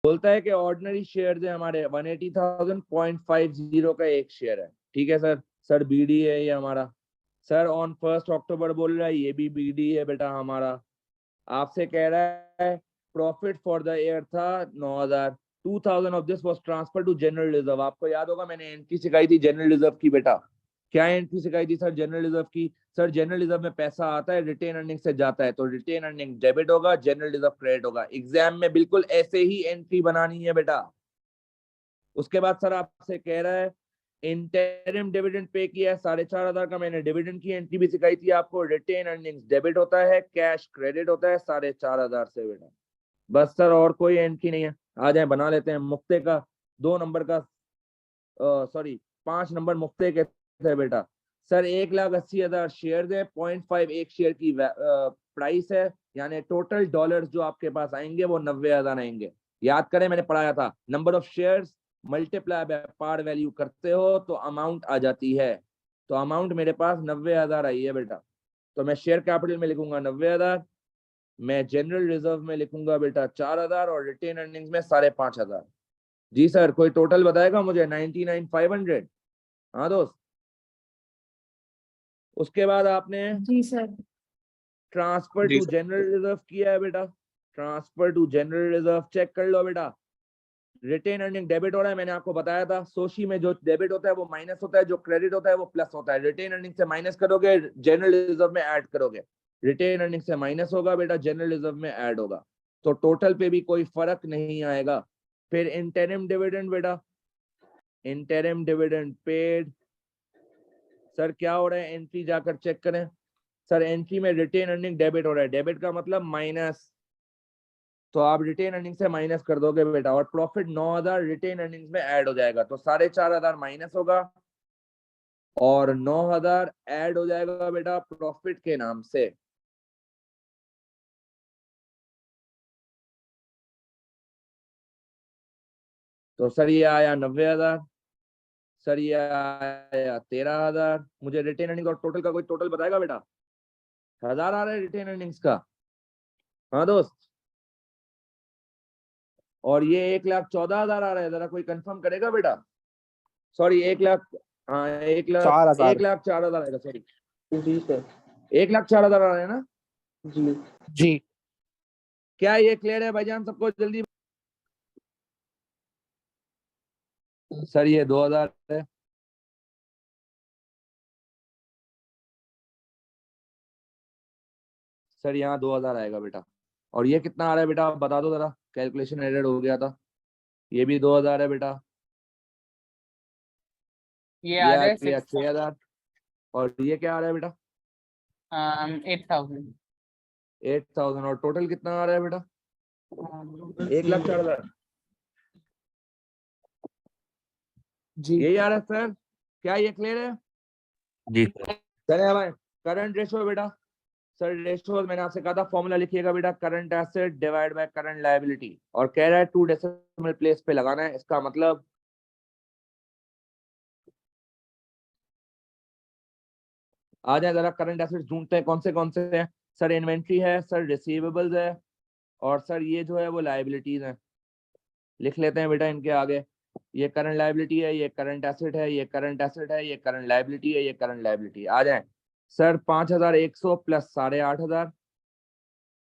बोलता है कि ऑर्डिनरी शेयर है हमारे 180,000.50 का एक शेयर है, ठीक है सर। सर बीडी है ये हमारा। सर ऑन 1 अक्टूबर बोल रहा है, ये भी बीडी है बेटा हमारा। आपसे कह रहा है प्रॉफिट फॉर द ईयर था 9,000, 2,000 of this was transfer to general reserve. आपको याद होगा मैंने एंट्री सिखाई थी जनरल रिजर्व की बेटा। क्या एंट्री सिखाई थी सर जनरल रिजर्व की? सर जनरल रिजर्व में पैसा आता है रिटेन अर्निंग से जाता है, तो रिटेन अर्निंग डेबिट होगा, जनरल रिजर्व क्रेडिट होगा। एग्जाम में बिल्कुल ऐसे ही एंट्री बनानी है बेटा। उसके बाद सर आपसे कह रहा है इंटरिम डिविडेंड पे किया है 4,500 का, मैंने डिविडेंड की एंट्री भी सिखाई थी आपको। रिटेन अर्निंग्स डेबिट होता है, कैश क्रेडिट होता है 4,500 से बेटा। बस सर और कोई एंट्री नहीं है। आ जाए बना लेते हैं। मुफ्ते का 2 नंबर का सॉरी 5 नंबर मुफ्ते के थे बेटा। सर 1,80,000 शेयर है, 0.5 एक शेयर की प्राइस है, यानी टोटल डॉलर्स जो आपके पास आएंगे वो 90,000 आएंगे। याद करें मैंने पढ़ाया था, number of shares multiply by par value करते हो तो अमाउंट आ जाती है। तो अमाउंट मेरे पास 90,000 आई है बेटा। तो मैं शेयर कैपिटल में लिखूंगा 90,000, मैं जनरल रिजर्व में लिखूंगा बेटा 4,000 और रिटेन अर्निंग्स में 5,500। जी सर कोई टोटल बताएगा मुझे? 99,500। हाँ दोस्त। उसके बाद आपने जी सर ट्रांसफर जी टू सर। जनरल रिजर्व किया है बेटा। Transfer to general reserve check कर लो बेटा। रिटेन अर्निंग डेबिट हो रहा है, मैंने आपको बताया था। सोशी में जो डेबिट होता है वो माइनस होता है, जो क्रेडिट होता है वो प्लस होता है। रिटेन अर्निंग से माइनस करोगे, जनरल रिजर्व में ऐड करोगे। रिटेन अर्निंग से माइनस होगा बेटा, जनरल रिजर्व में ऐड होगा, तो टोटल पे भी कोई फर्क नहीं आएगा। फिर इंटरिम डिविडेंड बेटा, इंटरिम डिविडेंड पेड। सर क्या हो रहा है? एंट्री जाकर चेक करें। सर एंट्री में रिटेन अर्निंग डेबिट हो रहा है, डेबिट का मतलब माइनस, तो आप रिटेन अर्निंग से माइनस कर दोगे बेटा। और प्रॉफिट 9,000 रिटेन अर्निंग्स में ऐड हो जाएगा, तो 4,500 माइनस होगा और 9,000 ऐड हो जाएगा बेटा प्रॉफिट के नाम से। तो सर ये आया 90,000, सर ये आया 13,000। मुझे रिटेन अर्निंग और टोटल का कोई टोटल बताएगा बेटा? 1,000 आ रहा है रिटेन अर्निंग्स का। हाँ दोस्त। और ये 1,14,000 आ रहा है, जरा कोई कंफर्म करेगा बेटा? सॉरी 1,00,000, हाँ 4,000। 1,04,000 आएगा, सॉरी जी सर। 1,04,000 आ रहा है ना? जी जी क्या ये क्लियर है भाईजान सबको? जल्दी। सर ये 2,000 है। सर यहाँ 2,000 आएगा बेटा। और ये कितना आ रहा है बेटा आप बता दो जरा, कैलकुलेशन एरर हो गया था। ये भी 2,000 है बेटा। ये ये आ आ रहा है गया 6,000। और ये क्या आ रहा है बेटा? 8,000। 8,000। और टोटल कितना आ रहा है बेटा? 1,04,000। जी यही आ रहा है सर? क्या ये क्लियर है? जी चले भाई। करंट रेशो बेटा। सर रेशो मैंने आपसे कहा था फॉर्मूला लिखिएगा बेटा, current asset divide by current liability. और कह रहा है 2 डेसिमल प्लेस पे लगाना है, इसका मतलब आ जाए जरा करंट एसेट्स ढूंढते हैं कौन से हैं। सर इन्वेंट्री है, सर रिसीवेबल्स है, और सर ये जो है वो लायबिलिटीज है। लिख लेते हैं बेटा इनके आगे। ये करंट लायबिलिटी है, ये करंट एसेट है, ये करंट एसेट है, ये करंट लायबिलिटी है, ये करंट लायबिलिटी। आ जाए sir 5,100 plus 8,500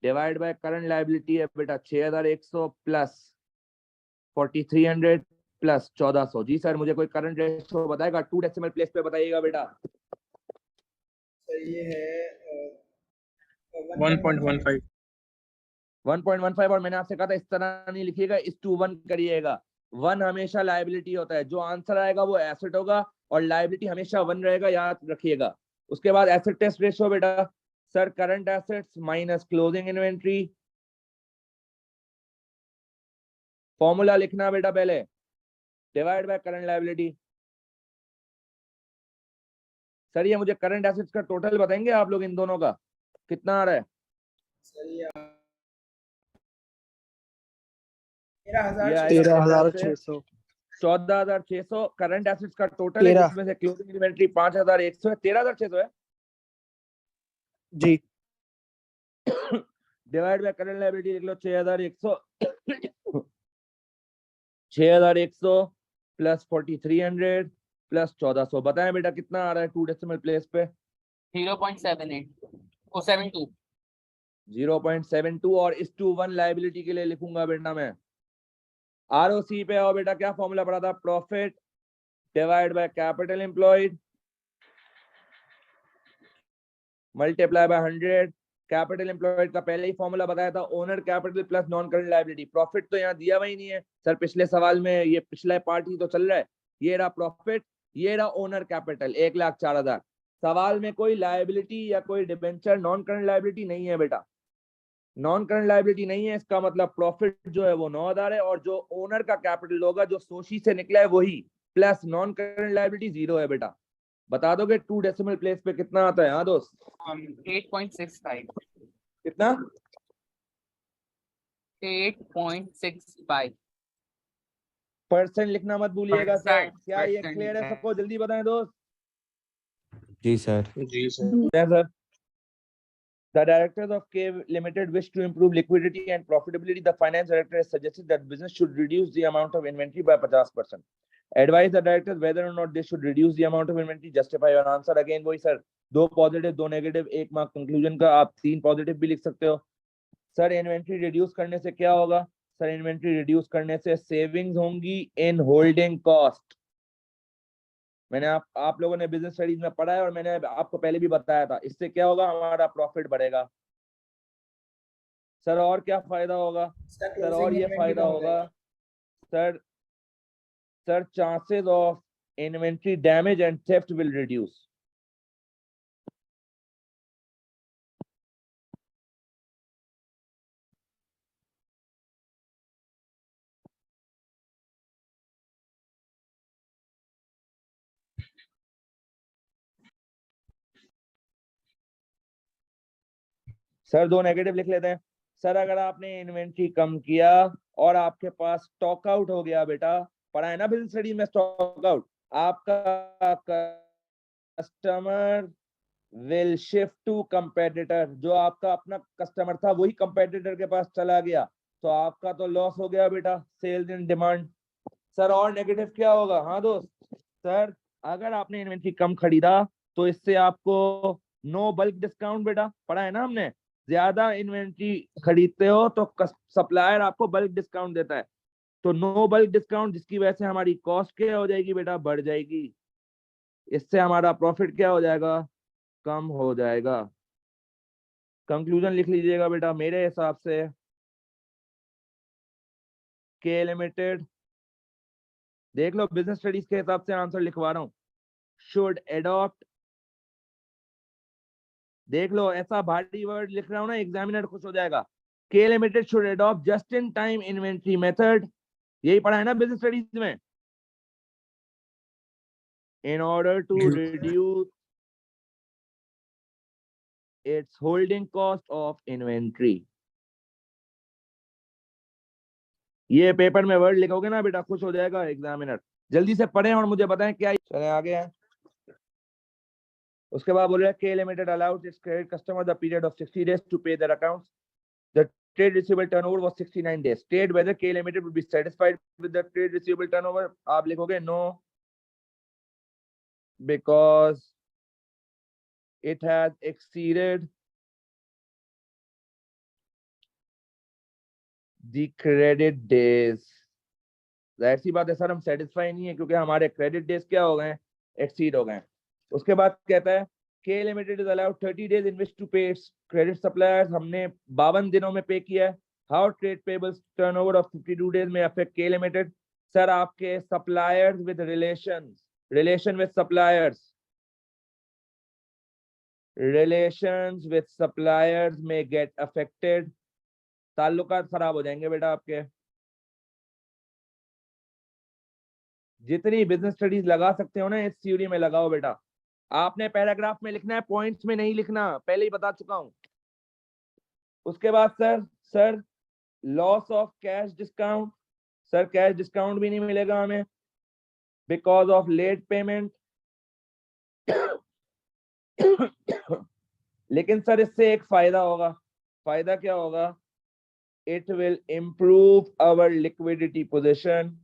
divide by current liability है बेटा 6,100 प्लस 4,300 प्लस 1,400। जी सर मुझे कोई करंट रेशो बताएगा? 2 डेसिमल प्लेस पे बताइएगा बेटा। सर ये है 1.15। 1.15। और मैंने आपसे कहा था इस तरह नहीं लिखिएगा, इस टू 1 करिएगा। 1 हमेशा लायबिलिटी होता है, जो आंसर आएगा वो एसेट होगा, और लायबिलिटी हमेशा 1 रहेगा, याद रखिएगा। उसके बाद एसेट टेस्ट रेशो बेटा। Sir current assets minus closing inventory. Formula लिखना बेटा पहले, divide by current liability. Sir ये मुझे करंट एसेट्स का टोटल बताएंगे आप लोग, इन दोनों का कितना आ रहा है? सर ये 13,600। 14,600 करंट एसेट्स का टोटल है, 13। जिसमें से क्लोजिंग इन्वेंट्री 5,100 है। 13,600 है। जी डिवाइड बाय करंट लायबिलिटी लिख लो 6,100। 6100 प्लस 4300 प्लस 1400, बताएं बेटा कितना आ रहा है 2 डेसिमल प्लेस पे? 0.78 or 72. 0.72। और इस टू 1 लाइबिलिटी के लिए लिखूंगा बेटा मैं। आरओसी पे आओ बेटा, क्या फॉर्मूला पढ़ा था? Profit divide by capital employed multiply by 100। Capital employed का पहले ही फॉर्मूला बताया था, owner capital plus non current liability. Profit तो यहाँ दिया हुआ ही नहीं है सर, पिछले सवाल में ये पिछला पार्ट ही तो चल रहा है। ये रहा प्रॉफिट, ये रहा ओनर कैपिटल 1,04,000। सवाल में कोई लायबिलिटी या कोई डिबेंचर नॉन करंट लायबिलिटी नहीं है बेटा, नॉन करंट लायबिलिटी नहीं है। इसका मतलब प्रॉफिट जो है वो 9,000 है, और जो ओनर का कैपिटल होगा जो सोशी से निकला है वही, प्लस नॉन करंट लायबिलिटी 0 है बेटा। बता दोगे 2 डेसिमल प्लेस पे कितना आता है? हाँ दोस्त, 8.65. कितना? 8.65. परसेंट लिखना मत भूलिएगा सर। Percent, क्या ये percent क्लियर है है। सबको? जल्दी बताएं दोस्त। जी सर। जी sir. Yes, sir. The directors of K Limited wish to improve liquidity and profitability. The finance director has suggested that business should reduce the amount of inventory by 50%. Advise the directors whether or not they should reduce the amount of inventory. Justify your answer. Again वही sir, 2 positive 2 negative, 1 mark conclusion का। आप 3 positive भी लिख सकते हो। Sir inventory reduce करने से क्या होगा? सर इन्वेंट्री रिड्यूस करने से सेविंग्स होंगी इन होल्डिंग कॉस्ट। मैंने आप लोगों ने बिजनेस स्टडीज में पढ़ा है, और मैंने आपको पहले भी बताया था। इससे क्या होगा? हमारा प्रॉफिट बढ़ेगा। सर और क्या फायदा होगा? सर और ये फायदा होगा sir, chances of inventory damage and theft will reduce. Sir 2 negative लिख लेते हैं। सर अगर आपने इन्वेंट्री कम किया और आपके पास स्टॉक आउट हो गया, बेटा पढ़ा है ना बिजनेस स्टडी में स्टॉक आउट, आपका customer will shift to competitor. जो आपका अपना कस्टमर था वही कंपेटिटर के पास चला गया, तो आपका तो लॉस हो गया बेटा, सेल्स इन डिमांड। सर और नेगेटिव क्या होगा? हाँ दोस्त, सर अगर आपने इन्वेंट्री कम खरीदा तो इससे आपको नो बल्क डिस्काउंट, बेटा पढ़ा है ना हमने, ज्यादा इन्वेंट्री खरीदते हो तो सप्लायर आपको बल्क डिस्काउंट देता है, तो नो बल्क डिस्काउंट, जिसकी वजह से हमारी कॉस्ट क्या हो जाएगी बेटा? बढ़ जाएगी। इससे हमारा प्रॉफिट क्या हो जाएगा? कम हो जाएगा। कंक्लूजन लिख लीजिएगा बेटा। मेरे हिसाब से के लिमिटेड, देख लो बिजनेस स्टडीज के हिसाब से आंसर लिखवा रहा हूं, शुड एडॉप्ट, देख लो ऐसा भारी वर्ड लिख रहा हूं ना, एग्जामिनर खुश हो जाएगा। के limited should adopt just in time inventory method, यही पढ़ा है ना बिजनेस स्टडीज में, in order to reduce its holding cost of inventory। ये पेपर में वर्ड लिखोगे ना बेटा, खुश हो जाएगा एग्जामिनर। जल्दी से पढ़ें और मुझे बताएं क्या। चले आगे हैं। उसके बाद बोल रहे हैं के limited allowed it's credit customer the period of 60 days to pay their accounts। The trade receivable turnover was 69 days। State whether K Limited would be satisfied with the trade receivable turnover। आप लिखोगे no because it has exceeded the credit days। जाहिर सी बात है sir, हम satisfy नहीं है क्योंकि हमारे क्रेडिट डेज क्या हो गए? एक्सीड हो गए। उसके बाद कहता है के limited is allowed 30 days in which to pay its credit suppliers। हमने 52 दिनों में पे किया है। How trade payables turnover of 52 days में अफेक्ट के लिमिटेड? सर आपके suppliers with relation with suppliers, relations with suppliers में गेट अफेक्टेड, ताल्लुकात खराब हो जाएंगे बेटा आपके। जितनी बिजनेस स्टडीज लगा सकते हो ना इस थ्योरी में लगाओ बेटा। आपने पैराग्राफ में लिखना है, पॉइंट्स में नहीं लिखना, पहले ही बता चुका हूं। उसके बाद sir loss of cash discount, sir cash discount भी नहीं मिलेगा हमें बिकॉज ऑफ लेट पेमेंट। लेकिन सर इससे एक फायदा होगा। फायदा क्या होगा? It will improve our liquidity position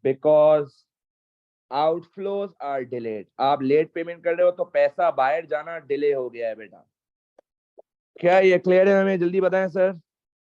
because outflows are delayed. आप लेट पेमेंट कर रहे हो तो पैसा बाहर जाना डिले हो गया है बेटा। क्या ये क्लियर है? हमें जल्दी बताएं सर।